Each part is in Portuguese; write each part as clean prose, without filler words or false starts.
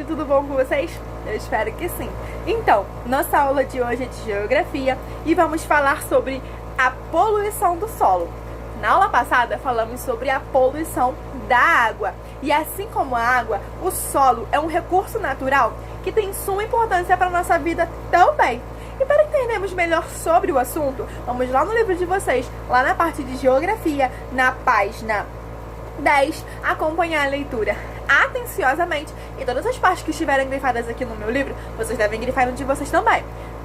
tudo bom com vocês? Eu espero que sim. Então, nossa aula de hoje é de Geografia e vamos falar sobre a poluição do solo. Na aula passada falamos sobre a poluição da água. E assim como a água, o solo é um recurso natural que tem suma importância para a nossa vida também. E para entendermos melhor sobre o assunto, vamos lá no livro de vocês, lá na parte de Geografia, na página 10, acompanhar a leitura atenciosamente. E todas as partes que estiverem grifadas aqui no meu livro, vocês devem grifar no de vocês também.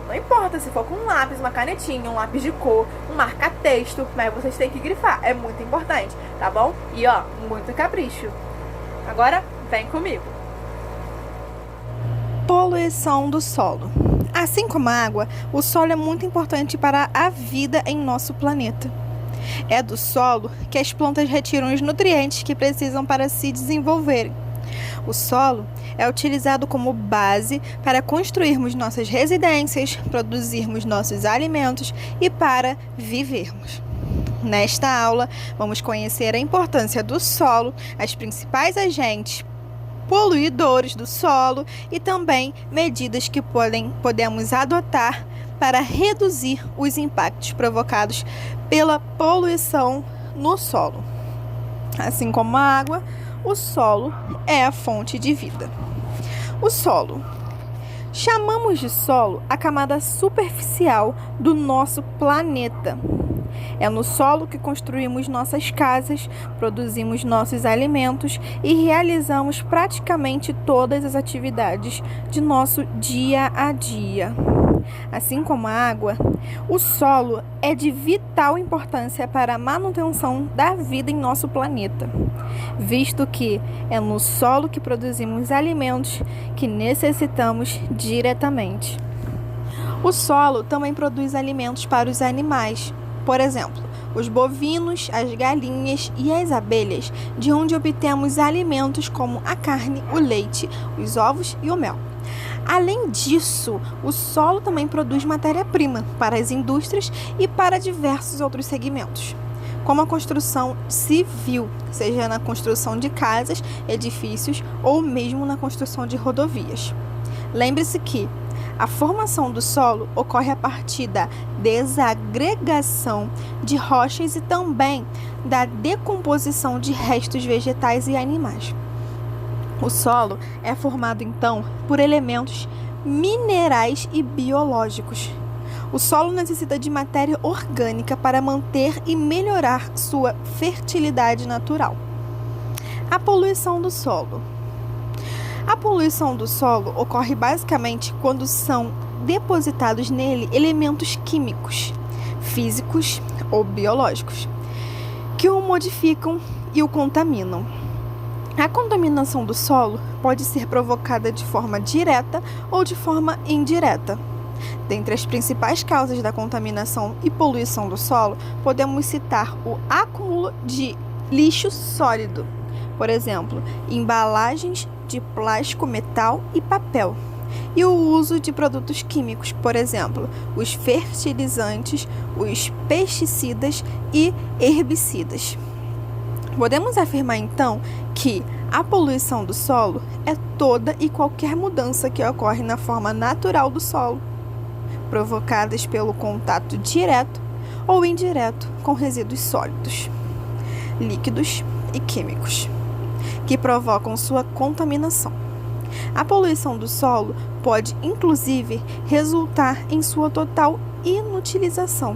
Não importa se for com um lápis, uma canetinha, um lápis de cor, um marca-texto, mas vocês têm que grifar, é muito importante, tá bom? E ó, muito capricho. Agora, vem comigo. Poluição do solo. Assim como a água, o solo é muito importante para a vida em nosso planeta. É do solo que as plantas retiram os nutrientes que precisam para se desenvolverem. O solo é utilizado como base para construirmos nossas residências, produzirmos nossos alimentos e para vivermos. Nesta aula, vamos conhecer a importância do solo, as principais agentes poluidores do solo e também medidas que podemos adotar para reduzir os impactos provocados pela poluição no solo. Assim como a água, o solo é a fonte de vida. O solo. Chamamos de solo a camada superficial do nosso planeta. É no solo que construímos nossas casas, produzimos nossos alimentos e realizamos praticamente todas as atividades de nosso dia a dia. Assim como a água, o solo é de vital importância para a manutenção da vida em nosso planeta, visto que é no solo que produzimos alimentos que necessitamos diretamente. O solo também produz alimentos para os animais. Por exemplo, os bovinos, as galinhas e as abelhas, de onde obtemos alimentos como a carne, o leite, os ovos e o mel. Além disso, o solo também produz matéria-prima para as indústrias e para diversos outros segmentos, como a construção civil, seja na construção de casas, edifícios ou mesmo na construção de rodovias. Lembre-se que a formação do solo ocorre a partir da desagregação de rochas e também da decomposição de restos vegetais e animais. O solo é formado, então, por elementos minerais e biológicos. O solo necessita de matéria orgânica para manter e melhorar sua fertilidade natural. A poluição do solo. A poluição do solo ocorre basicamente quando são depositados nele elementos químicos, físicos ou biológicos, que o modificam e o contaminam. A contaminação do solo pode ser provocada de forma direta ou de forma indireta. Dentre as principais causas da contaminação e poluição do solo, podemos citar o acúmulo de lixo sólido, por exemplo, embalagens de plástico, metal e papel, e o uso de produtos químicos, por exemplo, os fertilizantes, os pesticidas e herbicidas. Podemos afirmar, então, que a poluição do solo é toda e qualquer mudança que ocorre na forma natural do solo, provocadas pelo contato direto ou indireto com resíduos sólidos, líquidos e químicos, que provocam sua contaminação. A poluição do solo pode, inclusive, resultar em sua total inutilização.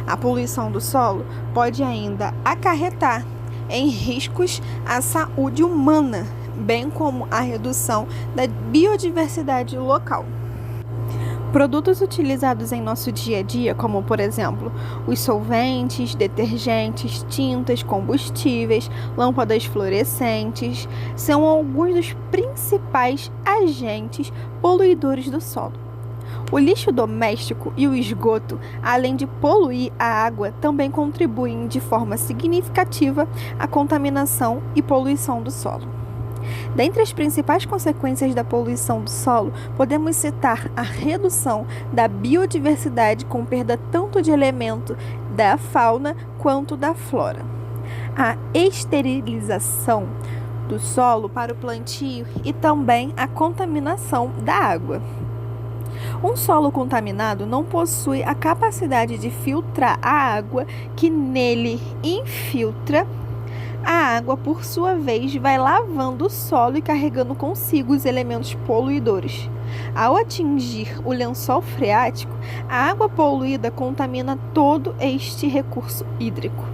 A poluição do solo pode ainda acarretar em riscos à saúde humana, bem como a redução da biodiversidade local. Produtos utilizados em nosso dia a dia, como por exemplo, os solventes, detergentes, tintas, combustíveis, lâmpadas fluorescentes, são alguns dos principais agentes poluidores do solo. O lixo doméstico e o esgoto, além de poluir a água, também contribuem de forma significativa à contaminação e poluição do solo. Dentre as principais consequências da poluição do solo, podemos citar a redução da biodiversidade com perda tanto de elemento da fauna quanto da flora. A esterilização do solo para o plantio e também a contaminação da água. Um solo contaminado não possui a capacidade de filtrar a água que nele infiltra. A água, por sua vez, vai lavando o solo e carregando consigo os elementos poluidores. Ao atingir o lençol freático, a água poluída contamina todo este recurso hídrico.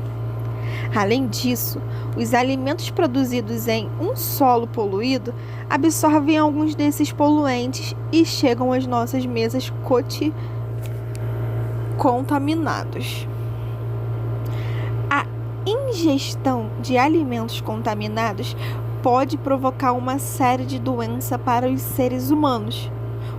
Além disso, os alimentos produzidos em um solo poluído absorvem alguns desses poluentes e chegam às nossas mesas contaminados. A ingestão de alimentos contaminados pode provocar uma série de doenças para os seres humanos.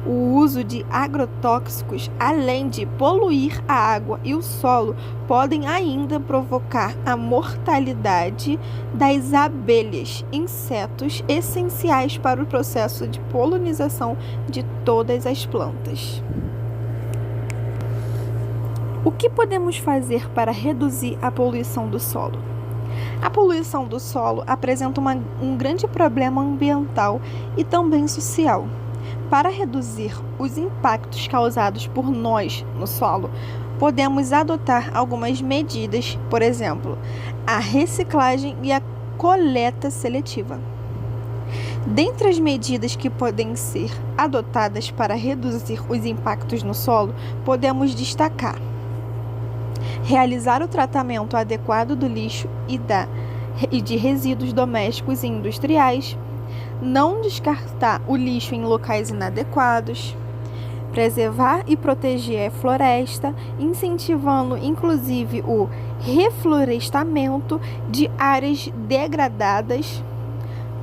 O uso de agrotóxicos, além de poluir a água e o solo, podem ainda provocar a mortalidade das abelhas, insetos essenciais para o processo de polinização de todas as plantas. O que podemos fazer para reduzir a poluição do solo? A poluição do solo apresenta um grande problema ambiental e também social. Para reduzir os impactos causados por nós no solo, podemos adotar algumas medidas, por exemplo, a reciclagem e a coleta seletiva. Dentre as medidas que podem ser adotadas para reduzir os impactos no solo, podemos destacar: realizar o tratamento adequado do lixo e de resíduos domésticos e industriais, não descartar o lixo em locais inadequados, preservar e proteger a floresta, incentivando inclusive o reflorestamento de áreas degradadas,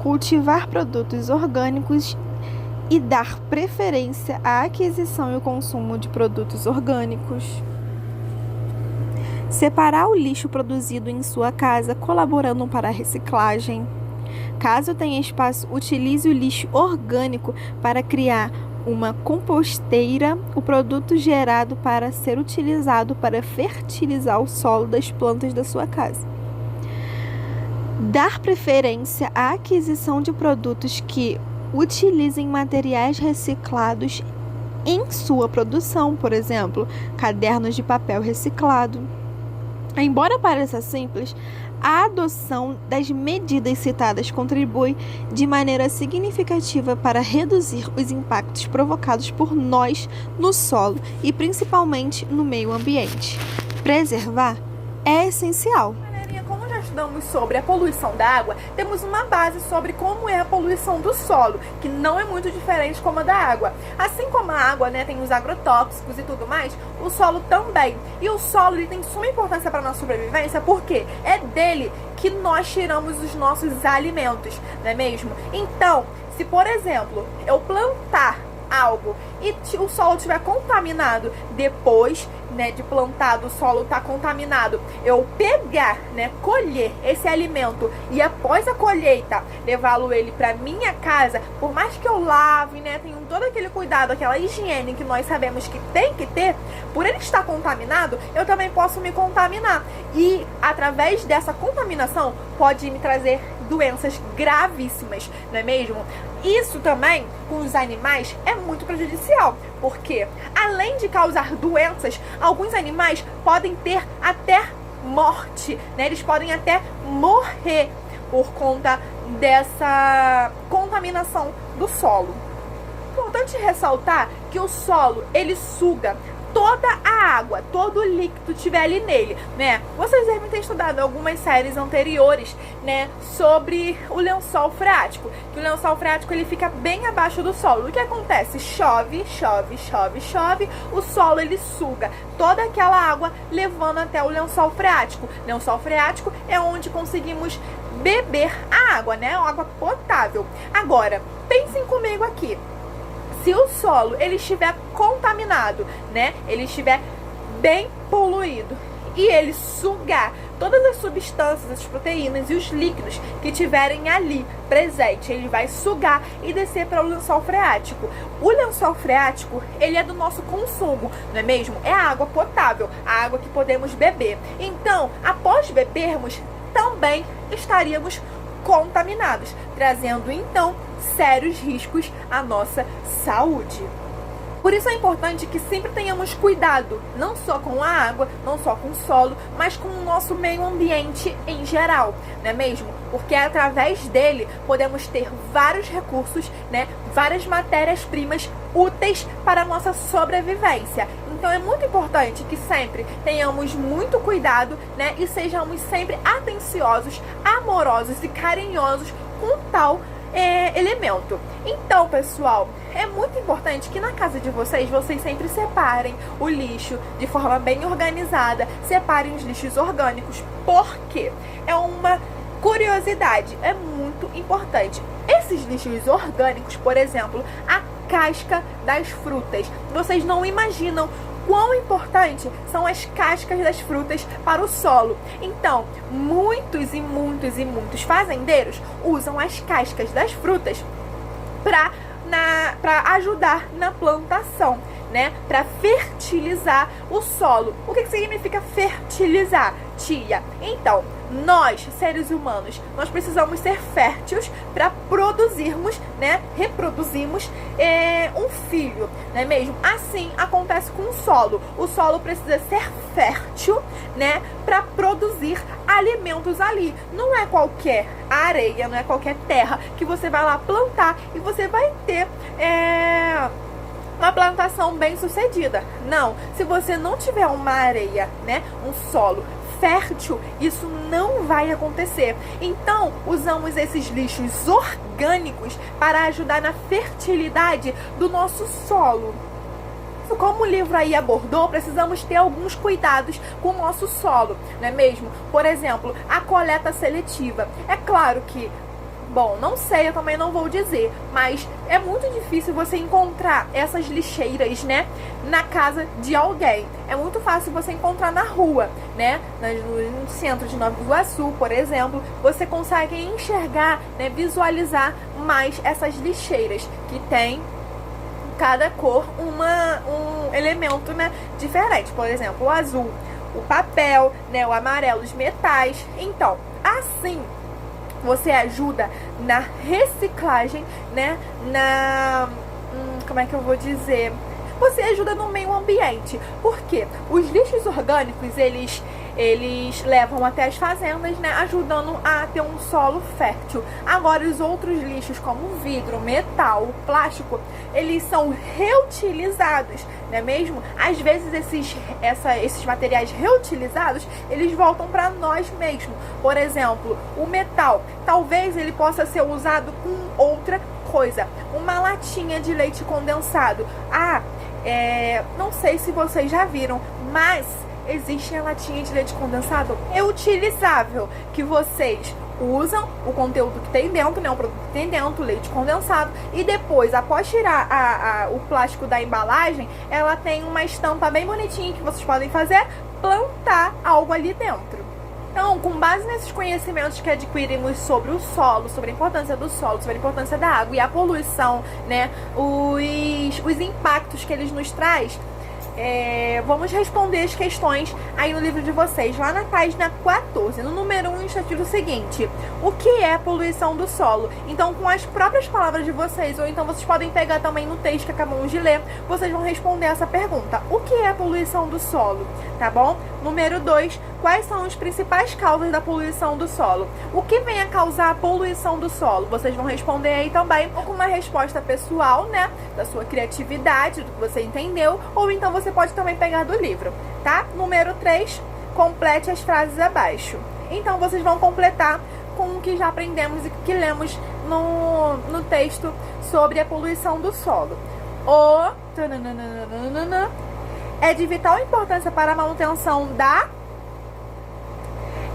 cultivar produtos orgânicos e dar preferência à aquisição e ao consumo de produtos orgânicos. Separar o lixo produzido em sua casa, colaborando para a reciclagem. Caso tenha espaço, utilize o lixo orgânico para criar uma composteira, o produto gerado para ser utilizado para fertilizar o solo das plantas da sua casa. Dar preferência à aquisição de produtos que utilizem materiais reciclados em sua produção, por exemplo, cadernos de papel reciclado. Embora pareça simples, a adoção das medidas citadas contribui de maneira significativa para reduzir os impactos provocados por nós no solo e principalmente no meio ambiente. Preservar é essencial. Como já estudamos sobre a poluição da água, temos uma base sobre como é a poluição do solo, que não é muito diferente como a da água. Assim como a água, tem os agrotóxicos e tudo mais, o solo também. E o solo ele tem suma importância para a nossa sobrevivência, porque é dele que nós tiramos os nossos alimentos, não é mesmo? Então, se por exemplo, eu plantar algo e o solo estiver contaminado, depois de plantado, o solo está contaminado, eu pegar, colher esse alimento e após a colheita levá-lo ele para minha casa, por mais que eu lave, tenho todo aquele cuidado, aquela higiene que nós sabemos que tem que ter, por ele estar contaminado, eu também posso me contaminar e através dessa contaminação pode me trazer doenças gravíssimas, não é mesmo? Isso também, com os animais, é muito prejudicial, porque além de causar doenças, alguns animais podem ter até morte, Eles podem até morrer por conta dessa contaminação do solo. Importante ressaltar que o solo, ele suga toda a água, todo o líquido que tiver ali nele, Vocês devem ter estudado algumas séries anteriores, sobre o lençol freático, que o lençol freático ele fica bem abaixo do solo. O que acontece? Chove, chove, chove, chove, o solo ele suga toda aquela água levando até o lençol freático. Lençol freático é onde conseguimos beber a água, água potável. Agora, pensem comigo aqui. Se o solo ele estiver contaminado, ele estiver bem poluído e ele sugar todas as substâncias, as proteínas e os líquidos que tiverem ali presente, ele vai sugar e descer para o lençol freático. O lençol freático, ele é do nosso consumo, não é mesmo? É a água potável, a água que podemos beber. Então, após bebermos, também estaríamos contaminados, trazendo então sérios riscos à nossa saúde. Por isso é importante que sempre tenhamos cuidado, não só com a água, não só com o solo, mas com o nosso meio ambiente em geral, não é mesmo? Porque através dele podemos ter vários recursos, né? Várias matérias-primas úteis para a nossa sobrevivência. Então é muito importante que sempre tenhamos muito cuidado, né? E sejamos sempre atenciosos, amorosos e carinhosos com tal elemento. Então, pessoal, é muito importante que na casa de vocês sempre separem o lixo de forma bem organizada, separem os lixos orgânicos, porque é uma curiosidade, é muito importante. Esses lixos orgânicos, por exemplo, a casca das frutas, vocês não imaginam quão importante são as cascas das frutas para o solo. Então, muitos fazendeiros usam as cascas das frutas para ajudar na plantação, né? Para fertilizar o solo. O que significa fertilizar, tia? Então, nós, seres humanos, nós precisamos ser férteis para produzirmos, né? Reproduzimos um filho, não é mesmo? Assim acontece com o solo. O solo precisa ser fértil, né? Para produzir alimentos ali. Não é qualquer areia, não é qualquer terra que você vai lá plantar e você vai ter uma plantação bem sucedida. Não, se você não tiver uma areia, né? Um solo fértil, isso não vai acontecer. Então, usamos esses lixos orgânicos para ajudar na fertilidade do nosso solo. Como o livro aí abordou, precisamos ter alguns cuidados com o nosso solo, não é mesmo? Por exemplo, a coleta seletiva. É claro que, bom, não sei, eu também não vou dizer, mas é muito difícil você encontrar essas lixeiras, né, na casa de alguém. É muito fácil você encontrar na rua, né, no centro de Nova Iguaçu, por exemplo, você consegue enxergar, né, visualizar mais essas lixeiras que tem cada cor um elemento, né, diferente. Por exemplo, o azul, o papel, né, o amarelo, os metais. Então, assim você ajuda na reciclagem, né? Como é que eu vou dizer? Você ajuda no meio ambiente. Porque os lixos orgânicos, eles levam até as fazendas, né? Ajudando a ter um solo fértil. Agora, os outros lixos, como vidro, metal, plástico, eles são reutilizados, não é mesmo? Às vezes, esses materiais reutilizados, eles voltam para nós mesmos. Por exemplo, o metal, talvez ele possa ser usado com outra coisa. Uma latinha de leite condensado. Não sei se vocês já viram, mas existe a latinha de leite condensado reutilizável, que vocês usam o conteúdo que tem dentro, né, o produto que tem dentro, o leite condensado, e depois, após tirar o plástico da embalagem, ela tem uma estampa bem bonitinha que vocês podem fazer, plantar algo ali dentro. Então, com base nesses conhecimentos que adquirimos sobre o solo, sobre a importância do solo, sobre a importância da água e a poluição, né, os impactos que eles nos traz, vamos responder as questões aí no livro de vocês, lá na página 14. No número 1 está escrito o seguinte: o que é poluição do solo? Então, com as próprias palavras de vocês, ou então vocês podem pegar também no texto que acabamos de ler, vocês vão responder essa pergunta: o que é poluição do solo? Tá bom? Número 2, quais são as principais causas da poluição do solo? O que vem a causar a poluição do solo? Vocês vão responder aí também, ou com uma resposta pessoal, né, da sua criatividade, do que você entendeu, ou então você pode também pegar do livro, tá? Número 3, complete as frases abaixo. Então, vocês vão completar com o que já aprendemos e que lemos no texto sobre a poluição do solo. É de vital importância para a manutenção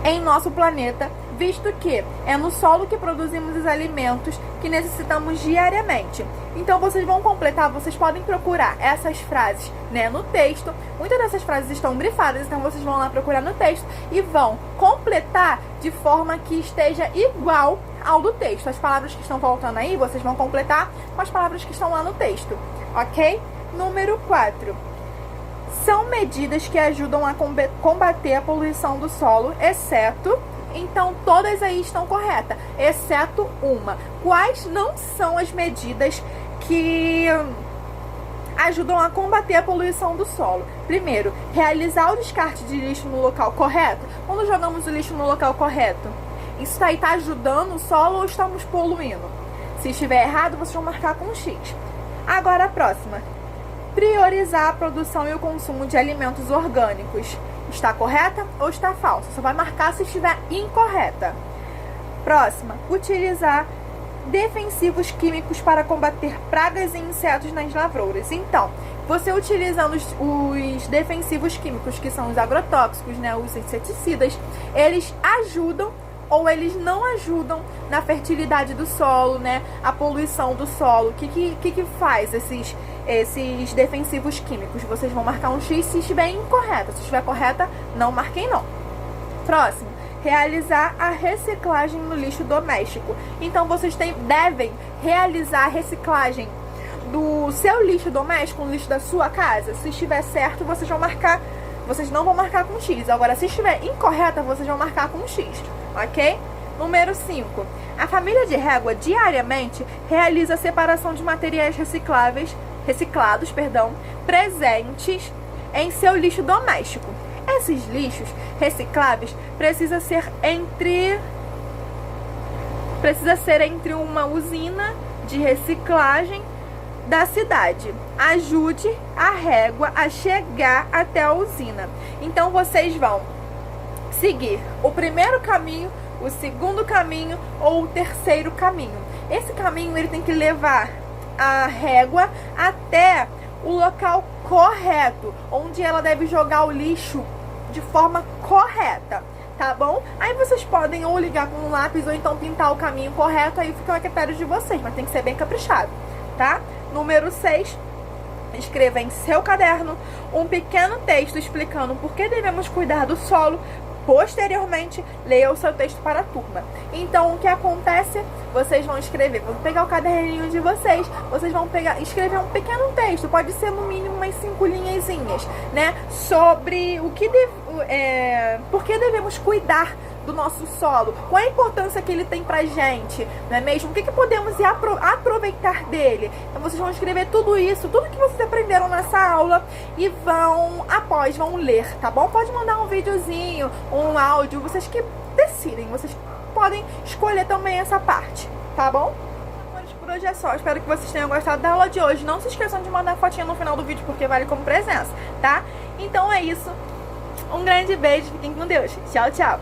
em nosso planeta, visto que é no solo que produzimos os alimentos que necessitamos diariamente. Então, vocês vão completar, vocês podem procurar essas frases, né, no texto. Muitas dessas frases estão grifadas, então vocês vão lá procurar no texto e vão completar de forma que esteja igual ao do texto. As palavras que estão faltando aí, vocês vão completar com as palavras que estão lá no texto, ok? Número 4. São medidas que ajudam a combater a poluição do solo, exceto... Então todas aí estão corretas, exceto uma. Quais não são as medidas que ajudam a combater a poluição do solo? Primeiro, realizar o descarte de lixo no local correto. Quando jogamos o lixo no local correto, isso aí está ajudando o solo ou estamos poluindo? Se estiver errado, vocês vão marcar com X. Agora a próxima. Priorizar a produção e o consumo de alimentos orgânicos. Está correta ou está falsa? Só vai marcar se estiver incorreta. Próxima. Utilizar defensivos químicos para combater pragas e insetos nas lavouras. Então, você utilizando os defensivos químicos, que são os agrotóxicos, né, os inseticidas, eles ajudam ou eles não ajudam na fertilidade do solo, né, a poluição do solo. O que faz esses defensivos químicos? Vocês vão marcar um X se estiver incorreta. Se estiver correta, não marquem não. Próximo. Realizar a reciclagem no lixo doméstico. Então, vocês devem realizar a reciclagem do seu lixo doméstico, no lixo da sua casa. Se estiver certo, vocês não vão marcar com X. Agora, se estiver incorreta, vocês vão marcar com X, ok? Número 5. A família de régua diariamente realiza a separação de materiais reciclados, presentes em seu lixo doméstico. Esses lixos recicláveis precisa ser entre uma usina de reciclagem da cidade. Ajude a régua a chegar até a usina. Então vocês vão seguir o primeiro caminho, o segundo caminho ou o terceiro caminho. Esse caminho ele tem que levar a régua até o local correto, onde ela deve jogar o lixo de forma correta, tá bom? Aí vocês podem ou ligar com um lápis ou então pintar o caminho correto, aí fica a critério de vocês, mas tem que ser bem caprichado, tá? Número 6. Escreva em seu caderno um pequeno texto explicando por que devemos cuidar do solo. Posteriormente, leia o seu texto para a turma. Então, o que acontece? Vocês vão escrever, vão pegar o caderninho de vocês, vocês vão escrever um pequeno texto, pode ser no mínimo umas 5 linhazinhas, né? Sobre por que devemos cuidar do nosso solo, qual a importância que ele tem pra gente, não é mesmo? O que podemos aproveitar dele? Então vocês vão escrever tudo isso, tudo que vocês aprenderam nessa aula e vão ler, tá bom? Pode mandar um videozinho, um áudio, vocês que decidem, vocês podem escolher também essa parte, tá bom? Por hoje é só, espero que vocês tenham gostado da aula de hoje. Não se esqueçam de mandar fotinha no final do vídeo, porque vale como presença, tá? Então é isso, um grande beijo, fiquem com Deus, tchau, tchau!